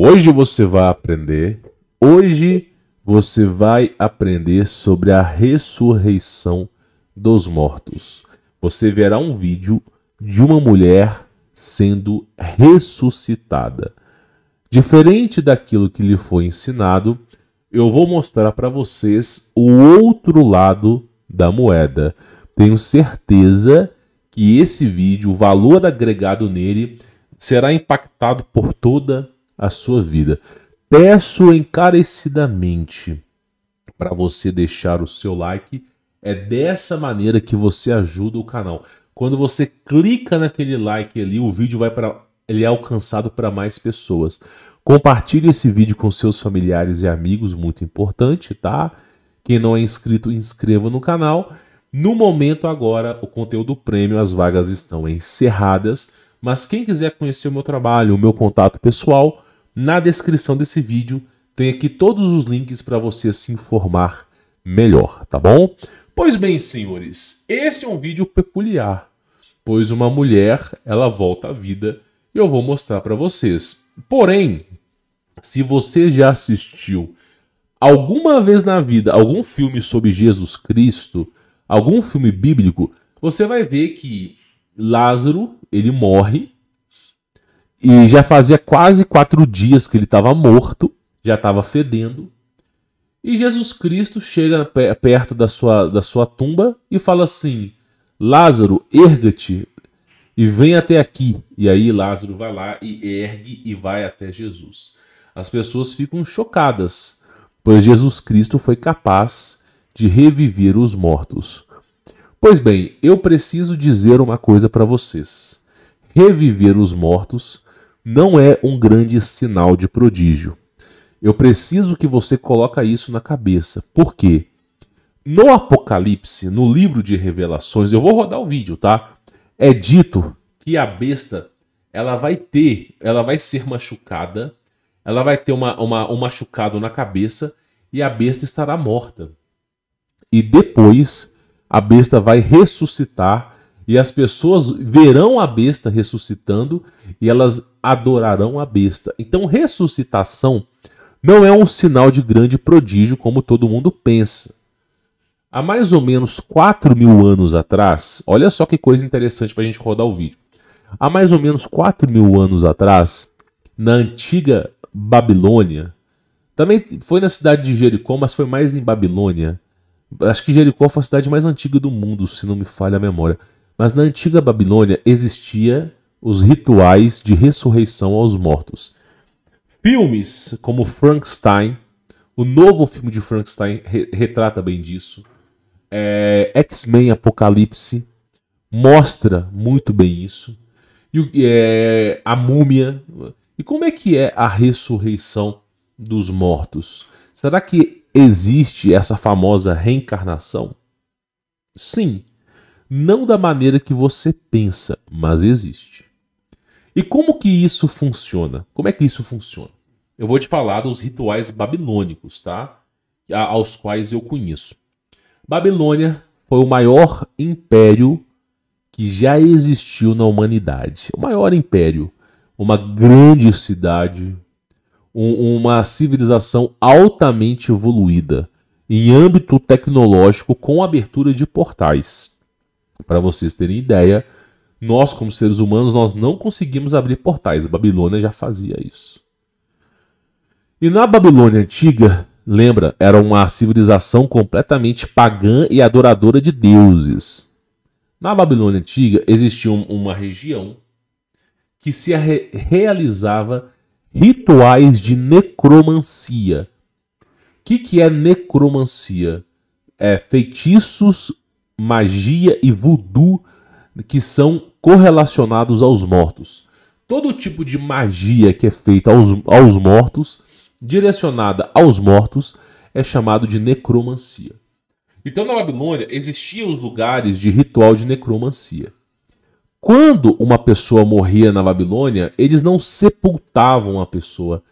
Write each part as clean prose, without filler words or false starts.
Hoje você vai aprender sobre a ressurreição dos mortos. Você verá um vídeo de uma mulher sendo ressuscitada. Diferente daquilo que lhe foi ensinado, eu vou mostrar para vocês o outro lado da moeda. Tenho certeza que esse vídeo, o valor agregado nele, será impactado por toda a sua vida. Peço encarecidamente para você deixar o seu like. É dessa maneira que você ajuda o canal. Quando você clica naquele like ali, o vídeo ele é alcançado para mais pessoas. Compartilhe esse vídeo com seus familiares e amigos, muito importante, tá? Quem não é inscrito, inscreva no canal. No momento agora, o conteúdo premium, as vagas estão encerradas. Mas quem quiser conhecer o meu trabalho, o meu contato pessoal, na descrição desse vídeo tem aqui todos os links para você se informar melhor, tá bom? Pois bem, senhores, este é um vídeo peculiar, pois uma mulher, ela volta à vida e eu vou mostrar para vocês. Porém, se você já assistiu alguma vez na vida algum filme sobre Jesus Cristo, algum filme bíblico, você vai ver que Lázaro, ele morre e já fazia quase 4 dias que ele estava morto, já estava fedendo. E Jesus Cristo chega perto da sua tumba e fala assim: Lázaro, erga-te e vem até aqui. E aí Lázaro vai lá e ergue e vai até Jesus. As pessoas ficam chocadas, pois Jesus Cristo foi capaz de reviver os mortos. Pois bem, eu preciso dizer uma coisa para vocês. Reviver os mortos não é um grande sinal de prodígio. Eu preciso que você coloque isso na cabeça. Por quê? No Apocalipse, no livro de Revelações, eu vou rodar o vídeo, tá? É dito que a besta, ela vai ser machucada, ela vai ter um machucado na cabeça e a besta estará morta. E depois a besta vai ressuscitar e as pessoas verão a besta ressuscitando e elas adorarão a besta. Então, ressuscitação não é um sinal de grande prodígio como todo mundo pensa. Há mais ou menos 4.000 anos atrás, olha só que coisa interessante para a gente rodar o vídeo. Há mais ou menos 4.000 anos atrás, na antiga Babilônia, também foi na cidade de Jericó, mas foi mais em Babilônia. Acho que Jericó foi a cidade mais antiga do mundo, se não me falha a memória. Mas na antiga Babilônia existia os rituais de ressurreição aos mortos. Filmes como Frankenstein, o novo filme de Frankenstein retrata bem disso. X-Men Apocalipse mostra muito bem isso. E a Múmia. E como é que é a ressurreição dos mortos? Será que existe essa famosa reencarnação? Sim, não da maneira que você pensa, mas existe. E como que isso funciona? Como é que isso funciona? Eu vou te falar dos rituais babilônicos, tá? Aos quais eu conheço. Babilônia foi o maior império que já existiu na humanidade. O maior império, uma grande cidade, uma civilização altamente evoluída em âmbito tecnológico com abertura de portais. Para vocês terem ideia, nós como seres humanos nós não conseguimos abrir portais. A Babilônia já fazia isso. E na Babilônia antiga, lembra, era uma civilização completamente pagã e adoradora de deuses. Na Babilônia antiga existia uma região que se realizava rituais de necromancia. O que é necromancia? Feitiços, magia e voodoo que são correlacionados aos mortos. Todo tipo de magia que é feita aos mortos, direcionada aos mortos, é chamado de necromancia. Então na Babilônia existiam os lugares de ritual de necromancia. Quando uma pessoa morria na Babilônia, eles não sepultavam a pessoa.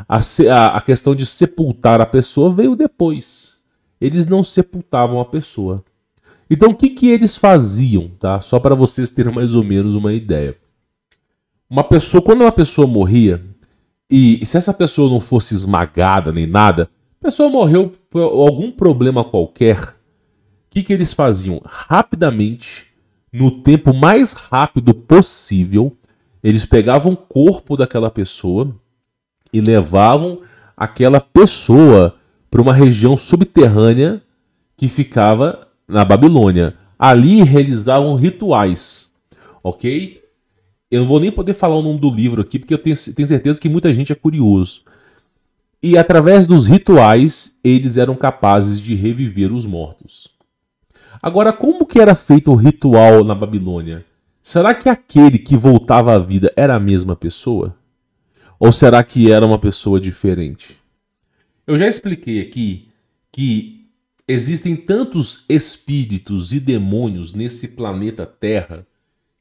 A questão de sepultar a pessoa veio depois. Eles não sepultavam a pessoa. Então o que eles faziam, tá? Só para vocês terem mais ou menos uma ideia. Quando uma pessoa morria, E se essa pessoa não fosse esmagada nem nada, a pessoa morreu por algum problema qualquer, o que eles faziam? Rapidamente, no tempo mais rápido possível, eles pegavam o corpo daquela pessoa e levavam aquela pessoa para uma região subterrânea que ficava na Babilônia. Ali realizavam rituais, ok? Eu não vou nem poder falar o nome do livro aqui, porque eu tenho certeza que muita gente é curioso. E através dos rituais, eles eram capazes de reviver os mortos. Agora, como que era feito o ritual na Babilônia? Será que aquele que voltava à vida era a mesma pessoa? Ou será que era uma pessoa diferente? Eu já expliquei aqui que existem tantos espíritos e demônios nesse planeta Terra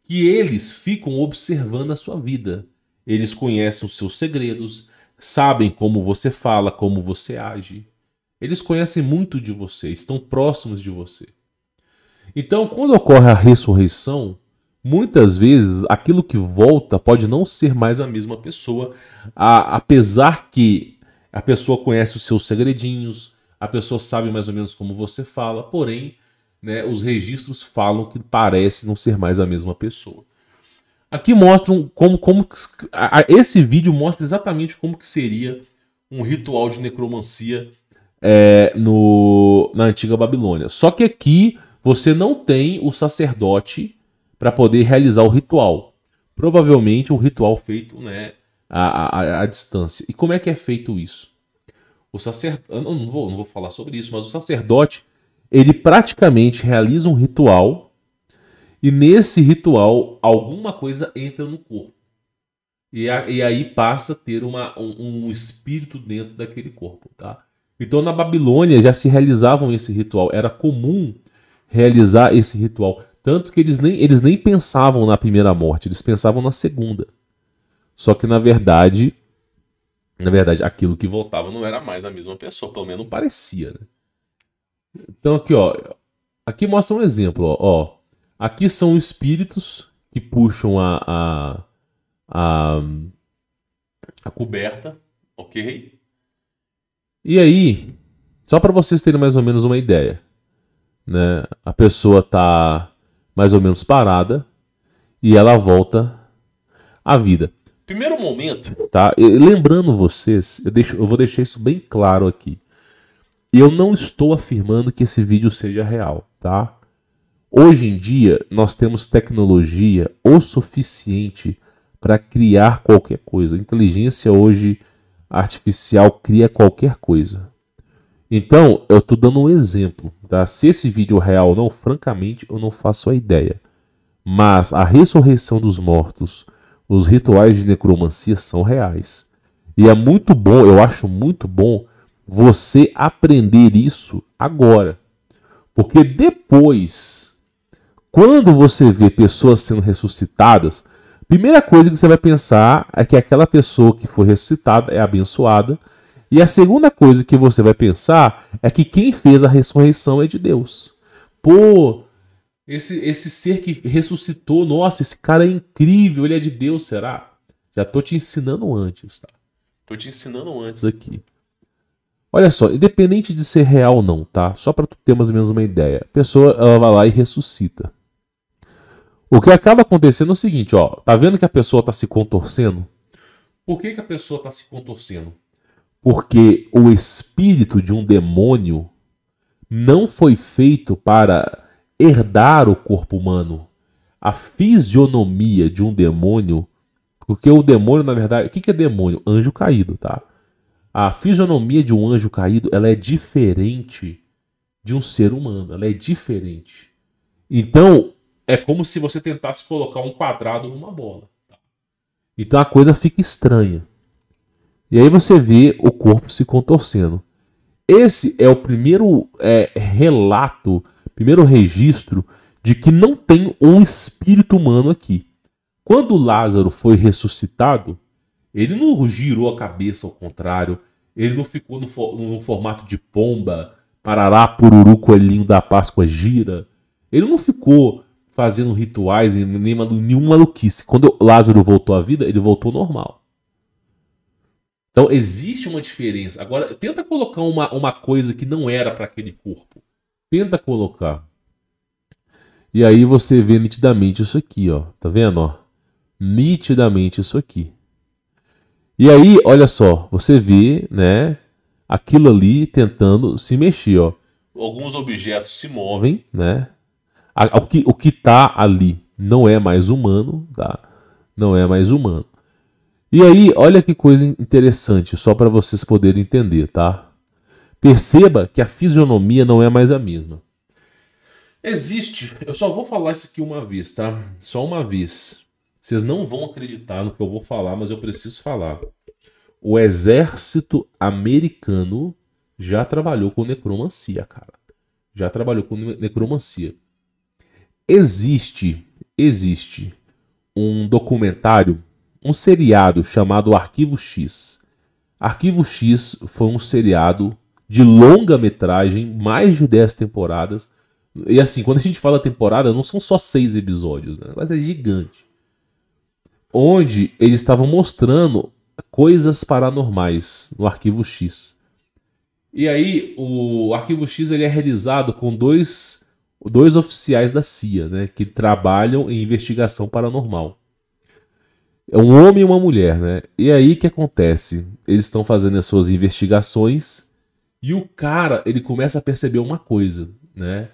que eles ficam observando a sua vida. Eles conhecem os seus segredos, sabem como você fala, como você age. Eles conhecem muito de você, estão próximos de você. Então, quando ocorre a ressurreição, muitas vezes aquilo que volta pode não ser mais a mesma pessoa, apesar que a pessoa conhece os seus segredinhos, a pessoa sabe mais ou menos como você fala, porém, né, os registros falam que parece não ser mais a mesma pessoa. Aqui mostram esse vídeo mostra exatamente como que seria um ritual de necromancia na antiga Babilônia. Só que aqui você não tem o sacerdote para poder realizar o ritual. Provavelmente um ritual feito, né, à distância. E como é que é feito isso? O sacerdote, eu não vou falar sobre isso, mas o sacerdote ele praticamente realiza um ritual e nesse ritual alguma coisa entra no corpo. E aí passa a ter um espírito dentro daquele corpo. Tá? Então na Babilônia já se realizavam esse ritual. Era comum realizar esse ritual. Tanto que eles nem pensavam na primeira morte, eles pensavam na segunda. Só que na verdade, aquilo que voltava não era mais a mesma pessoa, pelo menos não parecia, né? Então aqui, ó, aqui mostra um exemplo, ó. Aqui são espíritos que puxam a coberta, ok? E aí, só para vocês terem mais ou menos uma ideia, né? A pessoa tá mais ou menos parada e ela volta à vida. Primeiro momento, tá? Lembrando vocês, eu vou deixar isso bem claro aqui. Eu não estou afirmando que esse vídeo seja real, tá? Hoje em dia, nós temos tecnologia o suficiente para criar qualquer coisa. A inteligência hoje artificial cria qualquer coisa. Então, eu estou dando um exemplo, tá? Se esse vídeo é real ou não, francamente, eu não faço a ideia. Mas a ressurreição dos mortos, os rituais de necromancia são reais. E é muito bom, eu acho muito bom você aprender isso agora. Porque depois, quando você vê pessoas sendo ressuscitadas, a primeira coisa que você vai pensar é que aquela pessoa que foi ressuscitada é abençoada. E a segunda coisa que você vai pensar é que quem fez a ressurreição é de Deus. Pô, esse ser que ressuscitou, nossa, esse cara é incrível, ele é de Deus, será? Já tô te ensinando antes, tá? Tô te ensinando antes aqui. Olha só, independente de ser real ou não, tá? Só para tu ter mais ou menos uma ideia. A pessoa, ela vai lá e ressuscita. O que acaba acontecendo é o seguinte, ó. Tá vendo que a pessoa tá se contorcendo? Por que a pessoa tá se contorcendo? Porque o espírito de um demônio não foi feito para herdar o corpo humano. A fisionomia de um demônio, porque o demônio, na verdade, o que é demônio? Anjo caído, tá? A fisionomia de um anjo caído, ela é diferente de um ser humano, ela é diferente. Então, é como se você tentasse colocar um quadrado numa bola. Tá? Então a coisa fica estranha. E aí você vê o corpo se contorcendo. Esse é o primeiro relato, primeiro registro de que não tem um espírito humano aqui. Quando Lázaro foi ressuscitado, ele não girou a cabeça ao contrário, ele não ficou no formato de pomba, parará, pururu, coelhinho da Páscoa gira. Ele não ficou fazendo rituais, nenhuma maluquice. Quando Lázaro voltou à vida, ele voltou normal. Então existe uma diferença. Agora, tenta colocar uma coisa que não era para aquele corpo. Tenta colocar. E aí você vê nitidamente isso aqui, ó. Tá vendo, ó? Nitidamente isso aqui. E aí, olha só, você vê, né, aquilo ali tentando se mexer, ó. Alguns objetos se movem, né? O que tá ali não é mais humano, tá? Não é mais humano. E aí, olha que coisa interessante, só para vocês poderem entender, tá? Perceba que a fisionomia não é mais a mesma. Existe, eu só vou falar isso aqui uma vez, tá? Só uma vez. Vocês não vão acreditar no que eu vou falar, mas eu preciso falar. O exército americano já trabalhou com necromancia, cara. Já trabalhou com necromancia. Existe um documentário, um seriado chamado Arquivo X. Arquivo X foi um seriado de longa-metragem, mais de 10 temporadas. E assim, quando a gente fala temporada, não são só 6 episódios, né? Mas é gigante. Onde eles estavam mostrando coisas paranormais no Arquivo X. E aí, o Arquivo X ele é realizado com dois oficiais da CIA, né? Que trabalham em investigação paranormal. É um homem e uma mulher, né? E aí, o que acontece? Eles estão fazendo as suas investigações e o cara, ele começa a perceber uma coisa, né?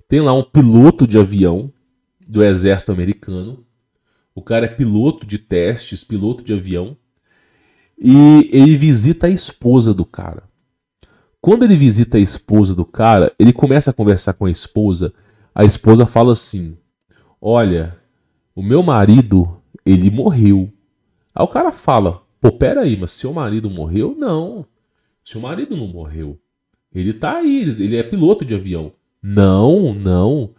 Tem lá um piloto de avião do exército americano. O cara é piloto de testes, piloto de avião. E ele visita a esposa do cara. Quando ele visita a esposa do cara, ele começa a conversar com a esposa. A esposa fala assim: olha, o meu marido, ele morreu. Aí o cara fala: pô, peraí, mas seu marido morreu? Não, seu marido não morreu. Ele tá aí, ele é piloto de avião. Não.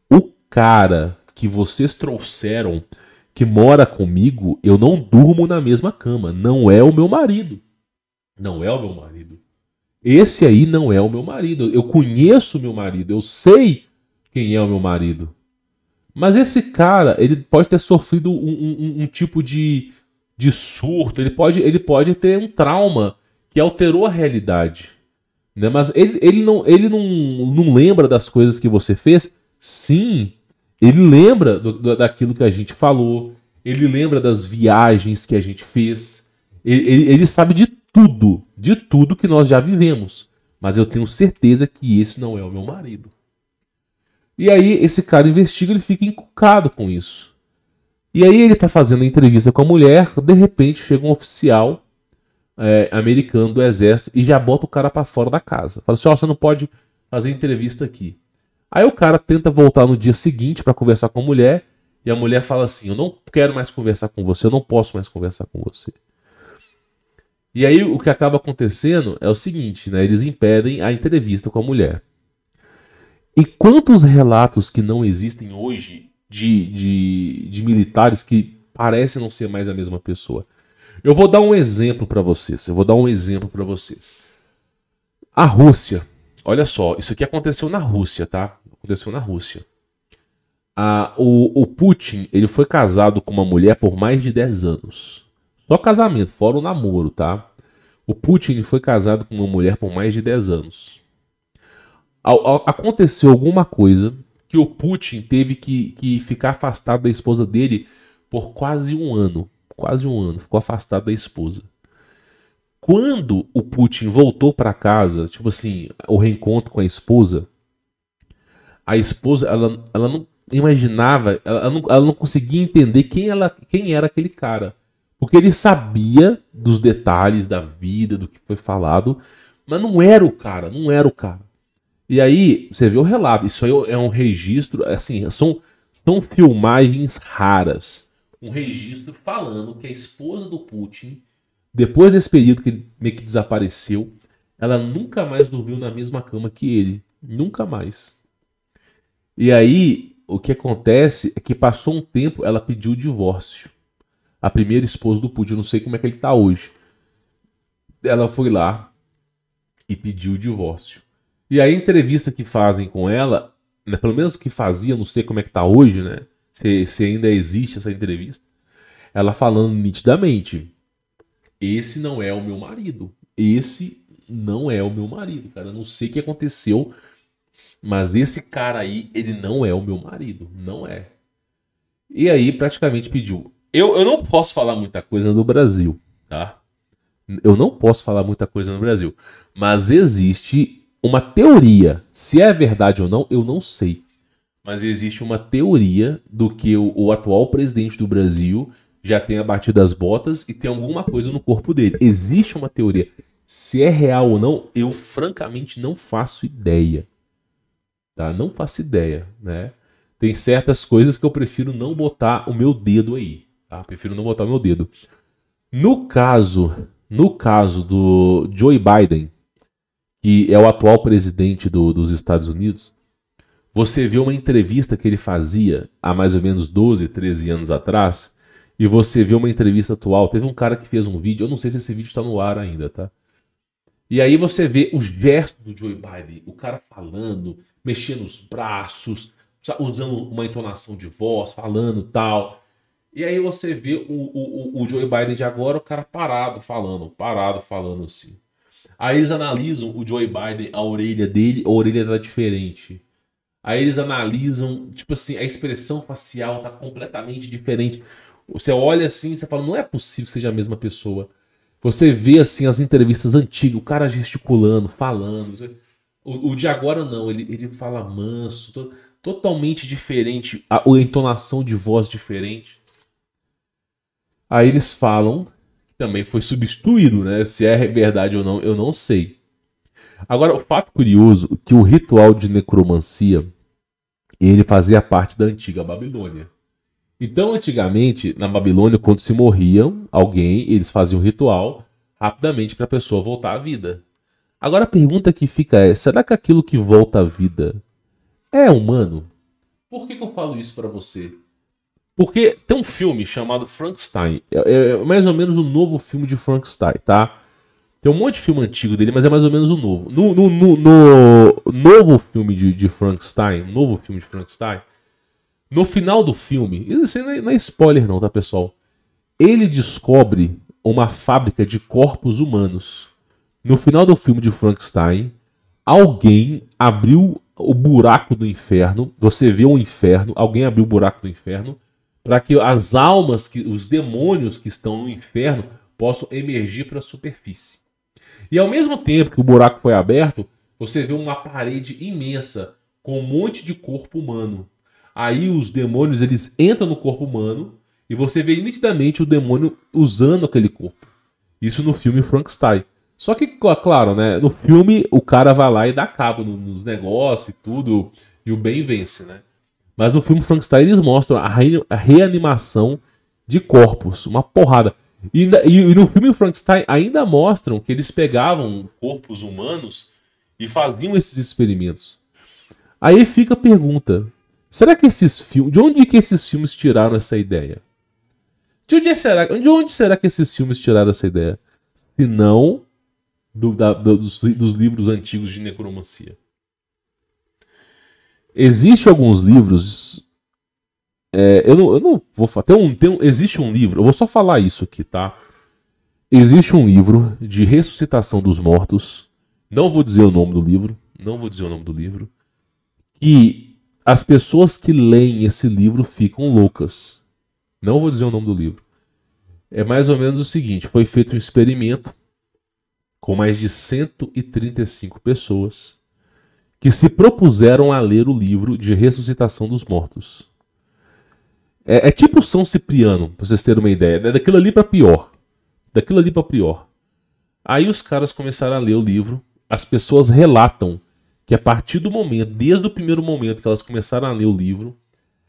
O cara que vocês trouxeram, que mora comigo, eu não durmo na mesma cama. Não é o meu marido. Não é o meu marido. Esse aí não é o meu marido. Eu conheço o meu marido. Eu sei quem é o meu marido. Mas esse cara, ele pode ter sofrido um tipo de surto. Ele pode ter um trauma que alterou a realidade. Né? Mas ele não lembra das coisas que você fez? Sim, ele lembra daquilo que a gente falou. Ele lembra das viagens que a gente fez. Ele sabe de tudo que nós já vivemos. Mas eu tenho certeza que esse não é o meu marido. E aí esse cara investiga, ele fica encucado com isso. E aí ele tá fazendo a entrevista com a mulher, de repente chega um oficial americano do exército e já bota o cara pra fora da casa. Fala assim, ó, você não pode fazer entrevista aqui. Aí o cara tenta voltar no dia seguinte pra conversar com a mulher e a mulher fala assim, eu não quero mais conversar com você, eu não posso mais conversar com você. E aí o que acaba acontecendo é o seguinte, né? Eles impedem a entrevista com a mulher. E quantos relatos que não existem hoje de militares que parecem não ser mais a mesma pessoa? Eu vou dar um exemplo para vocês. A Rússia. Olha só, isso aqui aconteceu na Rússia, tá? Aconteceu na Rússia. O Putin, ele foi casado com uma mulher por mais de 10 anos. Só casamento, fora o namoro, tá? O Putin foi casado com uma mulher por mais de 10 anos. Aconteceu alguma coisa que o Putin teve que ficar afastado da esposa dele por quase um ano. Ficou afastado da esposa. Quando o Putin voltou para casa, tipo assim, o reencontro com a esposa ela não imaginava, ela não conseguia entender quem era aquele cara. Porque ele sabia dos detalhes da vida, do que foi falado, mas não era o cara. E aí, você vê o relato, isso aí é um registro, assim, são filmagens raras. Um registro falando que a esposa do Putin, depois desse período que ele meio que desapareceu, ela nunca mais dormiu na mesma cama que ele. Nunca mais. E aí, o que acontece é que passou um tempo, ela pediu o divórcio. A primeira esposa do Putin, eu não sei como é que ele tá hoje. Ela foi lá e pediu o divórcio. E aí a entrevista que fazem com ela, né, pelo menos que fazia, não sei como é que tá hoje, né? Se ainda existe essa entrevista. Ela falando nitidamente. esse não é o meu marido. Esse não é o meu marido, cara. Eu não sei o que aconteceu, mas esse cara aí, ele não é o meu marido. Não é. E aí, praticamente pediu. Eu não posso falar muita coisa do Brasil, tá? Eu não posso falar muita coisa no Brasil. Mas existe uma teoria. Se é verdade ou não, eu não sei. Mas existe uma teoria do que o atual presidente do Brasil já tenha batido as botas e tem alguma coisa no corpo dele. Existe uma teoria. Se é real ou não, eu francamente não faço ideia. Tá? Não faço ideia, né? Tem certas coisas que eu prefiro não botar o meu dedo aí. Tá? Prefiro não botar o meu dedo. No caso do Joe Biden, que é o atual presidente dos Estados Unidos, você vê uma entrevista que ele fazia há mais ou menos 12, 13 anos atrás, e você vê uma entrevista atual. Teve um cara que fez um vídeo, eu não sei se esse vídeo está no ar ainda, tá? E aí você vê os gestos do Joe Biden, o cara falando, mexendo os braços, usando uma entonação de voz, falando tal. E aí você vê o Joe Biden de agora, o cara parado falando assim. Aí eles analisam o Joe Biden, a orelha dele, a orelha era diferente. Aí eles analisam, tipo assim, a expressão facial tá completamente diferente. Você olha assim, você fala, não é possível que seja a mesma pessoa. Você vê assim as entrevistas antigas, o cara gesticulando, falando. O de agora não, ele fala manso, totalmente diferente, a entonação de voz diferente. Aí eles falam que também foi substituído, né? Se é verdade ou não, eu não sei. Agora, o fato curioso é que o ritual de necromancia, ele fazia parte da antiga Babilônia. Então, antigamente, na Babilônia, quando se morria alguém, eles faziam um ritual rapidamente para a pessoa voltar à vida. Agora a pergunta que fica é, será que aquilo que volta à vida é humano? Por que eu falo isso para você? Porque tem um filme chamado Frankenstein. É mais ou menos o novo filme de Frankenstein, tá? Tem um monte de filme antigo dele, mas é mais ou menos o novo. No novo filme de Frankenstein, no final do filme, isso não é spoiler não, tá, pessoal? Ele descobre uma fábrica de corpos humanos. No final do filme de Frankenstein, alguém abriu o buraco do inferno. Você vê o inferno, alguém abriu o buraco do inferno para que as almas, os demônios que estão no inferno possam emergir para a superfície. E ao mesmo tempo que o buraco foi aberto, você vê uma parede imensa com um monte de corpo humano. Aí os demônios eles entram no corpo humano e você vê nitidamente o demônio usando aquele corpo. Isso no filme Frankenstein. Só que, claro, né? No filme o cara vai lá e dá cabo nos negócios e tudo, e o bem vence, né? Mas no filme Frankenstein eles mostram a reanimação de corpos, uma porrada. E no filme Frankenstein ainda mostram que eles pegavam corpos humanos e faziam esses experimentos. Aí fica a pergunta, será que esses filmes, de onde que esses filmes tiraram essa ideia? De onde será que esses filmes tiraram essa ideia? Se não dos livros antigos de necromancia. Existem alguns livros. Eu não vou falar. Existe um livro. Eu vou só falar isso aqui, tá? Existe um livro de ressuscitação dos mortos. Não vou dizer o nome do livro. Que as pessoas que leem esse livro ficam loucas. Não vou dizer o nome do livro. É mais ou menos o seguinte: foi feito um experimento com mais de 135 pessoas que se propuseram a ler o livro de ressuscitação dos mortos. É tipo São Cipriano, pra vocês terem uma ideia. É daquilo ali pra pior. Aí os caras começaram a ler o livro. As pessoas relatam que a partir do momento, desde o primeiro momento que elas começaram a ler o livro,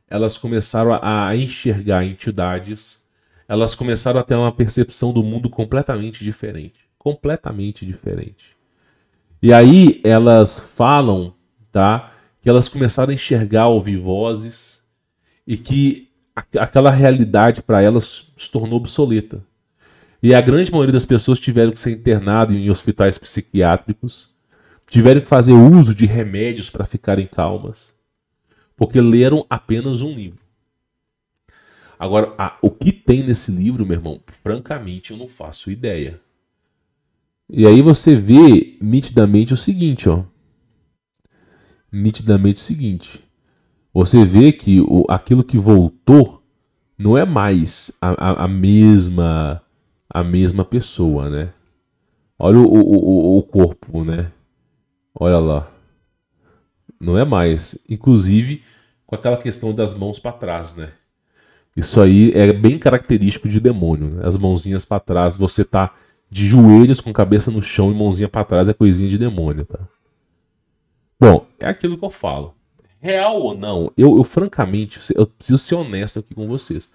elas começaram a enxergar entidades. Elas começaram a ter uma percepção do mundo completamente diferente. E aí elas falam, tá, que elas começaram a enxergar, ouvir vozes e que aquela realidade para elas se tornou obsoleta. E a grande maioria das pessoas tiveram que ser internadas em hospitais psiquiátricos, tiveram que fazer uso de remédios para ficarem calmas, porque leram apenas um livro. Agora, o que tem nesse livro, meu irmão, francamente, eu não faço ideia. E aí você vê nitidamente o seguinte, ó. Nitidamente o seguinte. Você vê que aquilo que voltou não é mais a mesma pessoa, né? Olha o corpo, né? Olha lá. Não é mais. Inclusive, com aquela questão das mãos para trás, né? Isso aí é bem característico de demônio, né? As mãozinhas para trás, você tá de joelhos com a cabeça no chão e mãozinha para trás é coisinha de demônio, tá? Bom, é aquilo que eu falo. Real ou não, eu francamente, eu preciso ser honesto aqui com vocês.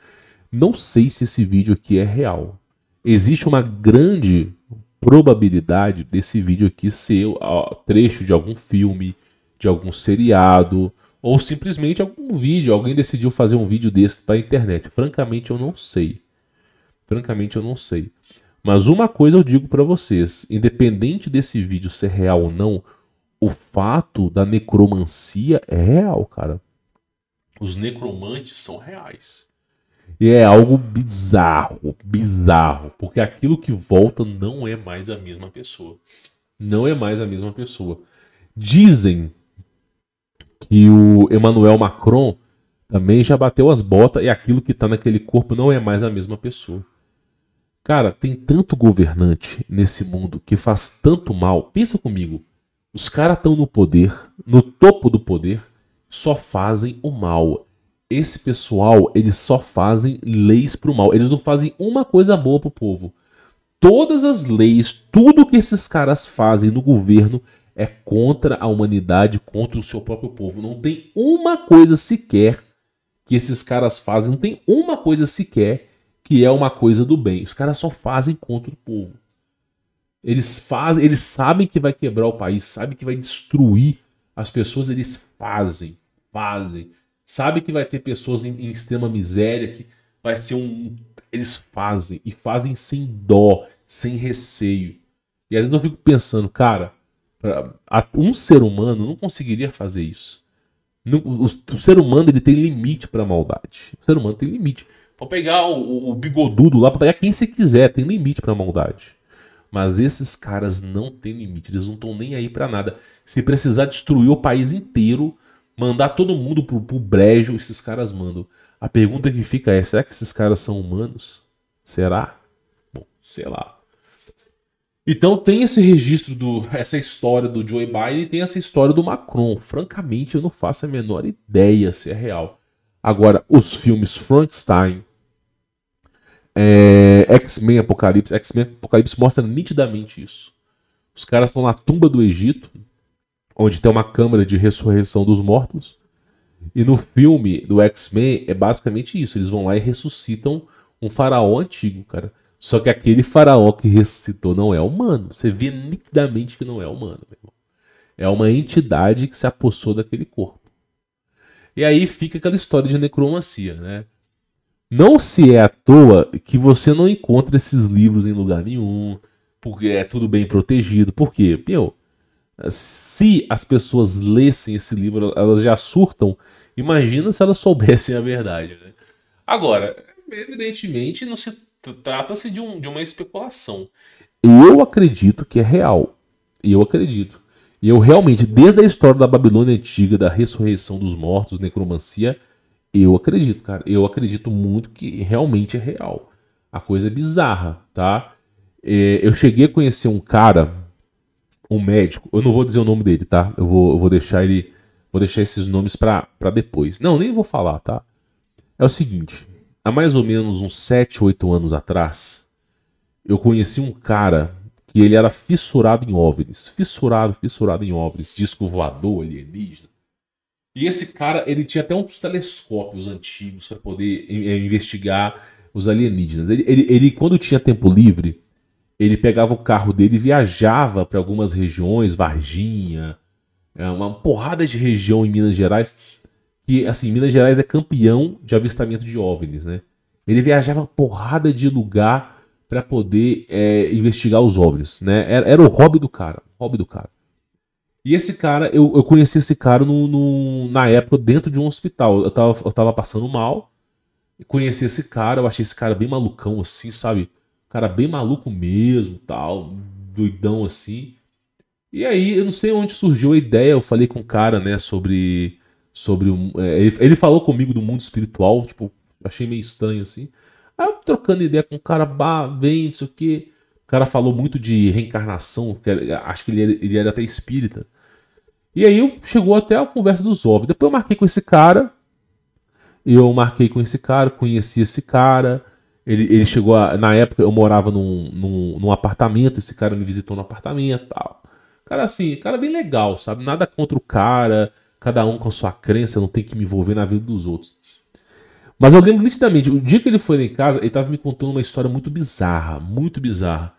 Não sei se esse vídeo aqui é real. Existe uma grande probabilidade desse vídeo aqui ser trecho de algum filme, de algum seriado, ou simplesmente algum vídeo. Alguém decidiu fazer um vídeo desse para a internet. Francamente, eu não sei. Francamente, eu não sei. Mas uma coisa eu digo para vocês, independente desse vídeo ser real ou não, o fato da necromancia é real, cara. Os necromantes são reais. E é algo bizarro, bizarro, porque aquilo que volta não é mais a mesma pessoa. Não é mais a mesma pessoa. Dizem que o Emmanuel Macron também já bateu as botas e aquilo que tá naquele corpo não é mais a mesma pessoa. Cara, tem tanto governante nesse mundo que faz tanto mal. Pensa comigo. Os caras estão no poder, no topo do poder, só fazem o mal. Esse pessoal, eles só fazem leis pro mal. Eles não fazem uma coisa boa pro povo. Todas as leis, tudo que esses caras fazem no governo é contra a humanidade, contra o seu próprio povo. Não tem uma coisa sequer que esses caras fazem, não tem uma coisa sequer que é uma coisa do bem. Os caras só fazem contra o povo. Eles sabem que vai quebrar o país, sabem que vai destruir as pessoas, eles fazem. Sabe que vai ter pessoas em extrema miséria, que vai ser eles fazem, e fazem sem dó, sem receio. E às vezes eu fico pensando, cara, um ser humano não conseguiria fazer isso. O ser humano, ele tem limite pra maldade. O ser humano tem limite. Pode pegar o bigodudo lá, pode pegar quem você quiser, tem limite pra maldade. Mas esses caras não têm limite, eles não estão nem aí pra nada. Se precisar destruir o país inteiro, mandar todo mundo pro brejo, esses caras mandam. A pergunta que fica é, será que esses caras são humanos? Será? Bom, sei lá. Então tem esse registro, essa história do Joe Biden e tem essa história do Macron. Francamente, eu não faço a menor ideia se é real. Agora, os filmes Frankenstein, X-Men Apocalipse mostra nitidamente isso. Os caras estão na tumba do Egito, onde tem uma câmara de ressurreição dos mortos. E no filme do X-Men é basicamente isso. Eles vão lá e ressuscitam um faraó antigo, cara. Só que aquele faraó que ressuscitou não é humano. Você vê nitidamente que não é humano, meu irmão. É uma entidade que se apossou daquele corpo. E aí fica aquela história de necromancia, né? Não se é à toa que você não encontra esses livros em lugar nenhum, porque é tudo bem protegido. Por quê? Meu, se as pessoas lessem esse livro, elas já surtam. Imagina se elas soubessem a verdade, né? Agora, evidentemente, não se trata-se de uma especulação. Eu acredito que é real. Eu acredito. E eu realmente, desde a história da Babilônia Antiga, da ressurreição dos mortos, necromancia, eu acredito, cara. Eu acredito muito que realmente é real. A coisa é bizarra, tá? Eu cheguei a conhecer um cara, um médico, eu não vou dizer o nome dele, tá? Eu vou deixar esses nomes pra depois. Não, nem vou falar, tá? É o seguinte, há mais ou menos uns 7, 8 anos atrás, eu conheci um cara que ele era fissurado em OVNIs. Fissurado em OVNIs, disco voador, alienígena. E esse cara, ele tinha até uns telescópios antigos para poder investigar os alienígenas. Ele, quando tinha tempo livre, ele pegava o carro dele e viajava para algumas regiões, Varginha, uma porrada de região em Minas Gerais, que, assim, Minas Gerais é campeão de avistamento de OVNIs, né? Ele viajava uma porrada de lugar para poder investigar os OVNIs, né? Era o hobby do cara, E esse cara, eu conheci esse cara na época dentro de um hospital. Eu tava passando mal, Conheci esse cara, eu achei esse cara bem malucão assim, sabe? Cara bem maluco mesmo, tal, doidão assim. E aí, eu não sei onde surgiu a ideia, eu falei com o cara, né, ele falou comigo do mundo espiritual, tipo, achei meio estranho assim. Aí eu trocando ideia com o cara, bem, não sei o quê. O cara falou muito de reencarnação, acho que ele era até espírita. E aí chegou até a conversa dos OVNIs. Depois eu marquei com esse cara. Conheci esse cara. Ele chegou na época eu morava num apartamento, esse cara me visitou no apartamento e tal. Cara assim, cara bem legal, sabe? Nada contra o cara, cada um com a sua crença, não tem que me envolver na vida dos outros. Mas eu lembro nitidamente, o dia que ele foi lá em casa, ele tava me contando uma história muito bizarra, muito bizarra.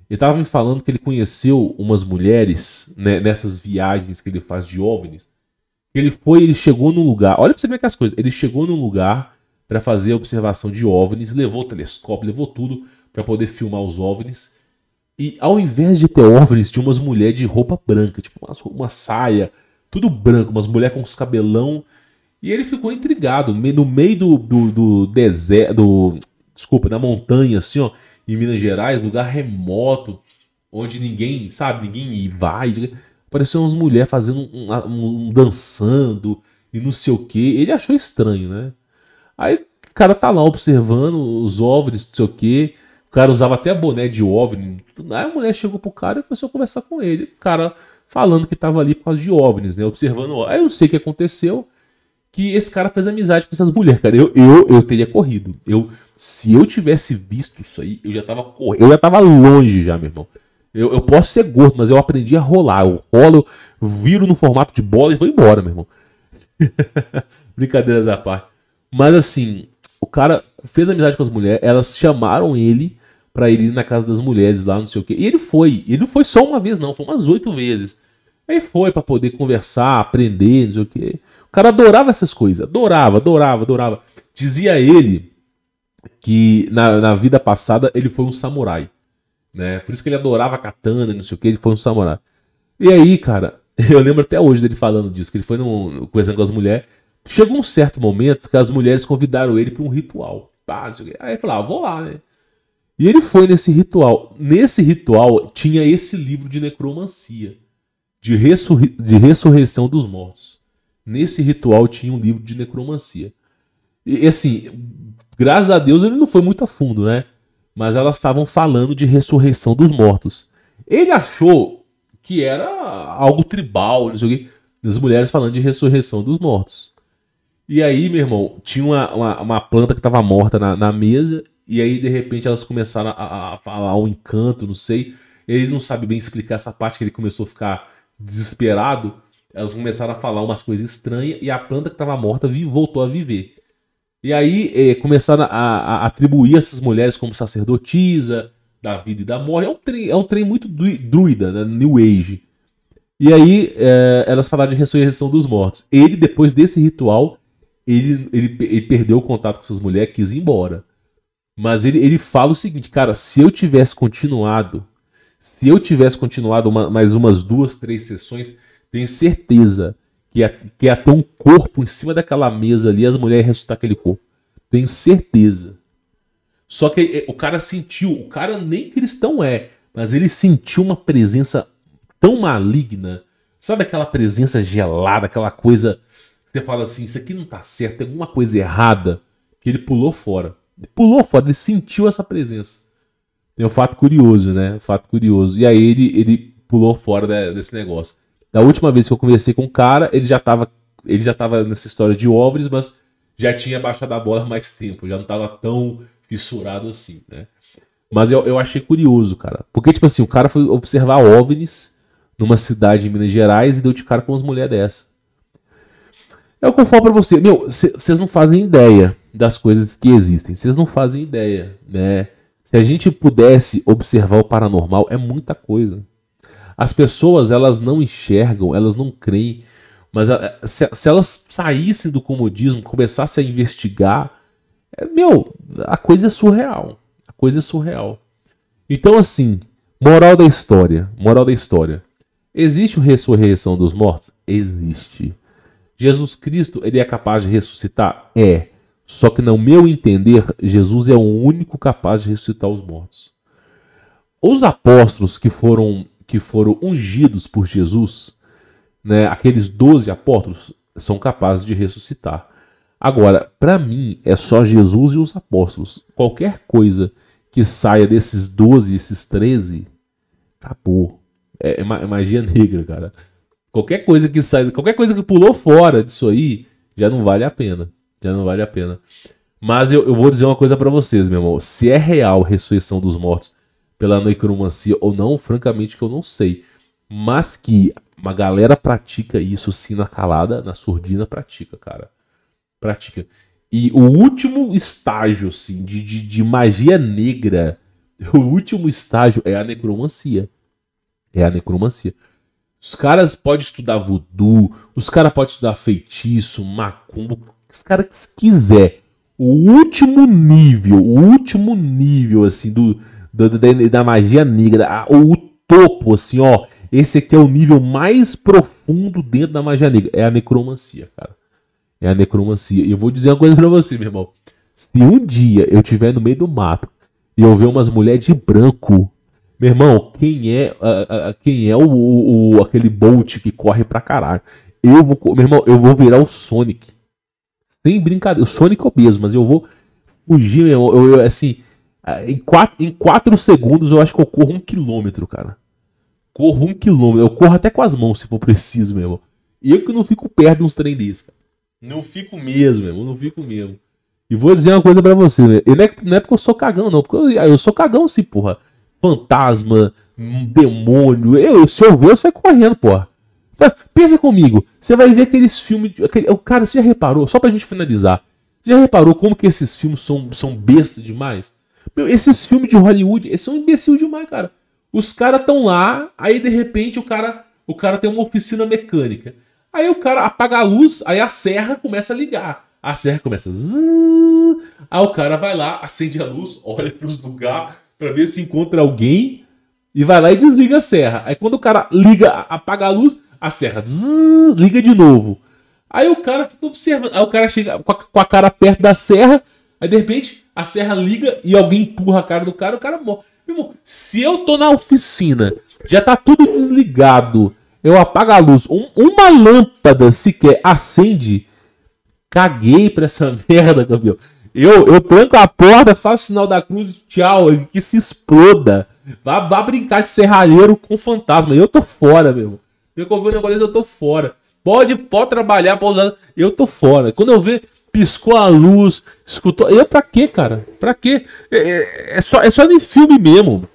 Ele tava me falando que ele conheceu umas mulheres, né, nessas viagens que ele faz de OVNIs. Ele chegou num lugar, olha pra você ver que as coisas, ele chegou num lugar pra fazer a observação de OVNIs, levou o telescópio, levou tudo pra poder filmar os OVNIs. E ao invés de ter OVNIs, tinha umas mulheres de roupa branca, tipo uma saia, tudo branco, umas mulheres com os cabelão. E ele ficou intrigado, no meio do deserto, desculpa, da montanha, assim, ó, em Minas Gerais, lugar remoto, onde ninguém, sabe, ninguém vai. Apareceu umas mulheres fazendo dançando e não sei o que. Ele achou estranho, né? Aí o cara tá lá observando os OVNIs, não sei o que. O cara usava até boné de OVNI. Aí a mulher chegou pro cara e começou a conversar com ele. O cara falando que tava ali por causa de OVNIs, né? Observando. Aí eu não sei o que aconteceu, que esse cara fez amizade com essas mulheres, cara. Eu teria corrido. Se eu tivesse visto isso aí, eu já tava correndo. Eu já tava longe já, meu irmão. Eu posso ser gordo, mas eu aprendi a rolar. Eu rolo, eu viro no formato de bola e vou embora, meu irmão. Brincadeiras à parte. Mas assim, o cara fez amizade com as mulheres, elas chamaram ele pra ele ir na casa das mulheres lá, não sei o quê. E ele foi. Ele não foi só uma vez, não, foi umas 8 vezes. Aí foi pra poder conversar, aprender, não sei o quê. O cara adorava essas coisas. Adorava. Dizia ele que na vida passada ele foi um samurai, né? Por isso que ele adorava katana, não sei o que, ele foi um samurai. E aí, cara, eu lembro até hoje dele falando disso, que ele foi conversando com as mulheres. Chegou um certo momento que as mulheres convidaram ele para um ritual. Aí ele falou, vou lá, né? E ele foi nesse ritual. Nesse ritual tinha esse livro de necromancia, de ressurreição dos mortos. Nesse ritual tinha um livro de necromancia. E assim, graças a Deus ele não foi muito a fundo, né? Mas elas estavam falando de ressurreição dos mortos. Ele achou que era algo tribal, não sei o quê. As mulheres falando de ressurreição dos mortos. E aí, meu irmão, tinha uma planta que estava morta na mesa. E aí, de repente, elas começaram a falar um encanto, não sei. Ele não sabe bem explicar essa parte, que ele começou a ficar desesperado. Elas começaram a falar umas coisas estranhas. E a planta que estava morta voltou a viver. E aí começaram a atribuir essas mulheres como sacerdotisa da vida e da morte. É um trem muito druida, né? New Age. E aí elas falaram de ressurreição dos mortos. Ele, depois desse ritual, ele perdeu o contato com essas mulheres, quis ir embora. Mas ele fala o seguinte, cara, se eu tivesse continuado mais umas 2, 3 sessões, tenho certeza que ia ter um corpo em cima daquela mesa ali, as mulheres ressuscitar aquele corpo. Tenho certeza. Só que o cara sentiu, o cara nem cristão é, mas ele sentiu uma presença tão maligna. Sabe aquela presença gelada, aquela coisa que você fala assim, isso aqui não tá certo, tem alguma coisa errada, que ele pulou fora. Ele sentiu essa presença. Tem um fato curioso, né? Fato curioso. E aí ele pulou fora desse negócio. Da última vez que eu conversei com o cara, ele já tava nessa história de OVNIs, mas já tinha baixado a bola há mais tempo, já não tava tão fissurado assim, né? Mas eu achei curioso, cara. Porque, tipo assim, o cara foi observar OVNIs numa cidade em Minas Gerais e deu de cara com umas mulheres dessa. É o que eu falo pra você. Meu, vocês não fazem ideia das coisas que existem. Vocês não fazem ideia, né? Se a gente pudesse observar o paranormal, é muita coisa. As pessoas, elas não enxergam, elas não creem, mas se elas saíssem do comodismo, começassem a investigar, a coisa é surreal. A coisa é surreal. Então, assim, moral da história. Existe a ressurreição dos mortos? Existe. Jesus Cristo, ele é capaz de ressuscitar? É. Só que, no meu entender, Jesus é o único capaz de ressuscitar os mortos. Os apóstolos que foram ungidos por Jesus, né, aqueles 12 apóstolos, são capazes de ressuscitar. Agora, para mim, é só Jesus e os apóstolos. Qualquer coisa que saia desses 12, esses 13, acabou. É magia negra, cara. Qualquer coisa que saia, qualquer coisa que pulou fora disso aí, já não vale a pena. Já não vale a pena. Mas eu vou dizer uma coisa pra vocês, meu irmão. Se é real a ressurreição dos mortos pela necromancia ou não, francamente que eu não sei. Mas que uma galera pratica isso sim na calada, na surdina, pratica, cara. Pratica. E o último estágio, assim, de magia negra, o último estágio é a necromancia. É a necromancia. Os caras podem estudar voodoo, os caras podem estudar feitiço, macumbo, os caras que quiser. O último nível, assim, da magia negra, o topo, assim, ó, esse aqui é o nível mais profundo dentro da magia negra, é a necromancia, cara. É a necromancia. E eu vou dizer uma coisa pra você, meu irmão. Se um dia eu estiver no meio do mato e eu ver umas mulheres de branco, meu irmão, quem é aquele Bolt que corre pra caralho? Meu irmão, eu vou virar o Sonic. Sem brincadeira. O Sonic obeso, mas eu vou fugir, meu irmão. Assim, em 4 segundos eu acho que eu corro 1 quilômetro, cara. Corro 1 quilômetro. Eu corro até com as mãos, se for preciso, meu irmão. E eu que não fico perto de uns trem desses, cara. Não fico mesmo, meu irmão. Não fico mesmo. E vou dizer uma coisa pra você, né? Não é porque eu sou cagão, não. Porque eu sou cagão sim, porra. Fantasma, demônio. Se eu ver, eu saio correndo, porra. Pensa comigo. Você vai ver aqueles filmes. Cara, você já reparou? Só pra gente finalizar. Você já reparou como que esses filmes são besta demais? Meu, esses filmes de Hollywood, eles são imbecil demais, cara. Os caras estão lá, aí de repente o cara tem uma oficina mecânica. Aí o cara apaga a luz, aí a serra começa a ligar. A serra começa a zzz, aí o cara vai lá, acende a luz, olha pros lugares pra ver se encontra alguém e vai lá e desliga a serra. Aí quando o cara apaga a luz, a serra zzz, liga de novo. Aí o cara fica observando, aí o cara chega com a cara perto da serra, aí de repente a serra liga e alguém empurra a cara do cara, o cara morre. Meu irmão, se eu tô na oficina, já tá tudo desligado, eu apago a luz, uma lâmpada sequer acende, caguei pra essa merda, campeão. Eu tranco a porta, faço o sinal da cruz, tchau, que se exploda. Vá brincar de serralheiro com fantasma. Eu tô fora, meu irmão. Eu que eu vi um negócio, eu tô fora. Pode trabalhar, pode usar, eu tô fora. Quando eu ver, piscou a luz, escutou. Eu pra quê, cara? Pra quê? É só em filme mesmo.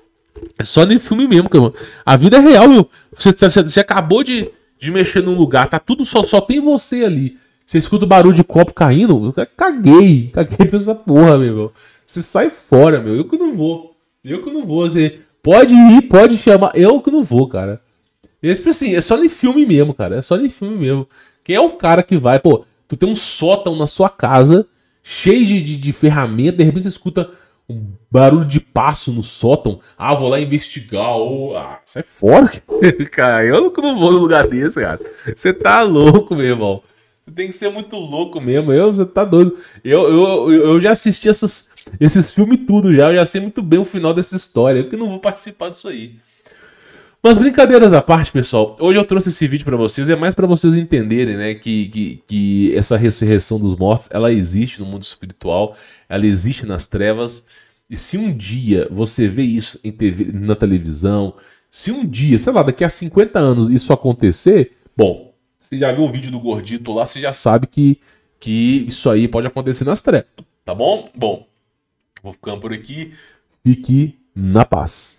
É só em filme mesmo, cara. A vida é real, meu. Você acabou de mexer num lugar, tá tudo só tem você ali. Você escuta o barulho de copo caindo, caguei pra essa porra, meu irmão. Você sai fora, meu. Eu que não vou. Você pode ir, pode chamar. Eu que não vou, cara. Assim, é só em filme mesmo, cara. É só em filme mesmo. Quem é o cara que vai, pô, tu tem um sótão na sua casa, cheio de ferramenta, de repente você escuta um barulho de passo no sótão. Ah, vou lá investigar. Sai fora, cara. Eu não vou num lugar desse, cara. Você tá louco, meu irmão. Você tem que ser muito louco mesmo. Você tá doido. Eu já assisti esses filmes tudo já. Eu já sei muito bem o final dessa história. Eu que não vou participar disso aí. Mas brincadeiras à parte, pessoal, hoje eu trouxe esse vídeo pra vocês, é mais pra vocês entenderem, né, que essa ressurreição dos mortos, ela existe no mundo espiritual, ela existe nas trevas, e se um dia você vê isso na televisão, se um dia, sei lá, daqui a 50 anos isso acontecer, bom, você já viu o vídeo do gordito lá, você já sabe que isso aí pode acontecer nas trevas, tá bom? Bom, vou ficando por aqui, fique na paz.